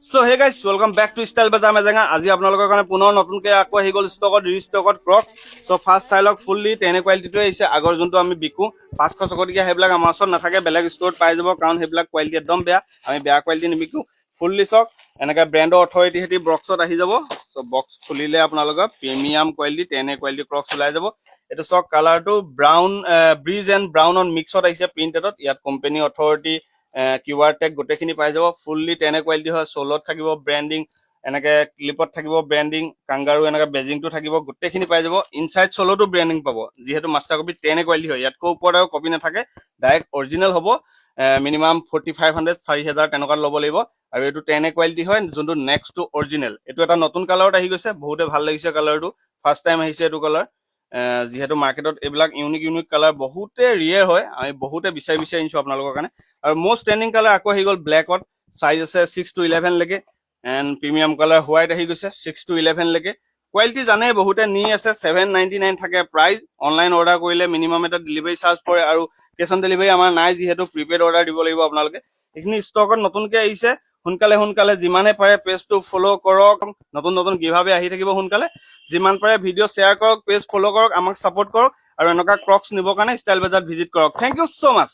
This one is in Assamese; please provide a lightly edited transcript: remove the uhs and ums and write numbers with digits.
So hey guys, welcome back to Style Bazaar Mazenga. আজি আপোনালোকৰ কাৰণে পুনৰ নতুনকৈ আকৌ আহি গ'ল ষ্টকত ৰিষ্টকত ক্ৰক্স। সো ফাৰ্ষ্ট চাইলক ফুল্লি তেনে কোৱালিটিটো আহিছে। আগৰ যোনটো আমি বিকো 500 টকীয়া সেইবিলাক আমাৰ ওচৰত নাথাকে, বেলেগ ষ্টৰত পাই যাব, কাৰণ সেইবিলাক কোৱালিটি একদম বেয়া। আমি বেয়া কোৱালিটি নিবিকো। ফুল্লি চক এনেকৈ ব্ৰেণ্ডৰ অথৰিটি হেতি বক্সত আহি যাব। সো বক্স খুলিলে আপোনালোকৰ প্ৰিমিয়াম কোৱালিটি তেনে কোৱালিটি ক্ৰক্স ওলাই যাব। এইটো চক কালাৰটো ব্ৰাউন ব্ৰিজ এণ্ড ব্ৰাউনৰ মিক্সত আহিছে প্ৰিণ্টেডত। ইয়াত কোম্পানী অথৰিটি কিউআৰ টেগ গোটেইখিনি পাই যাব। ফুল্লি তেনে কোৱালিটি হয়। চলত থাকিব ব্ৰেণ্ডিং, এনেকৈ ক্লিপত থাকিব ব্ৰেণ্ডিং, কাংগাৰু এনেকৈ বেজিংটো থাকিব, গোটেইখিনি পাই যাব। ইনচাইড চলতো ব্ৰেণ্ডিং পাব, যিহেতু মাষ্টাৰ কপি তেনে কোৱালিটি হয়। ইয়াতকৈ ওপৰত আৰু কপি নাথাকে, ডাইৰেক্ট অৰিজিনেল হ'ব। মিনিমাম 4500 4000 তেনেকুৱাত ল'ব লাগিব। আৰু এইটো তেনে কোৱালিটি হয়, যোনটো নেক্সট টু অৰিজিনেল। এইটো এটা নতুন কালাৰত আহি গৈছে, বহুতে ভাল লাগিছে কালাৰটো। ফাৰ্ষ্ট টাইম আহিছে এইটো কালাৰ। যিহেতু মাৰ্কেটত এইবিলাক ইউনিক কালাৰ বহুতে ৰিয়েৰ হয়, আমি বহুতে বিচাৰি আনিছোঁ আপোনালোকৰ কাৰণে। আৰু মষ্ট ট্ৰেণ্ডিং কালাৰ আকৌ আহি গ'ল ব্লেকত। সাইজ আছে 6 to 11 লৈকে। এণ্ড প্ৰিমিয়াম কালাৰ হোৱাইট আহি গৈছে 6 to 11 লৈকে। কোৱালিটি জানে বহুতে নি আছে। 799 থাকে প্ৰাইচ। অনলাইন অৰ্ডাৰ কৰিলে মিনিমাম এটা ডেলিভাৰী চাৰ্জ পৰে, আৰু কেছ অন ডেলিভাৰী আমাৰ নাই, যিহেতু প্ৰিপেইড অৰ্ডাৰ দিব লাগিব আপোনালোকে। এইখিনি ষ্টকত নতুনকৈ আহিছে। সোনকালে যিমানে পাৰে পেজটো ফ'ল' কৰক। নতুন গিভআৱে আহি থাকিব সোনকালে। যিমান পাৰে ভিডিঅ' শ্বেয়াৰ কৰক, পেজ ফ'ল' কৰক, আমাক ছাপোৰ্ট কৰক, আৰু এনেকুৱা ক্ৰক্স নিবৰ কাৰণে ষ্টাইল বাজাৰ ভিজিট কৰক। Thank you so' much.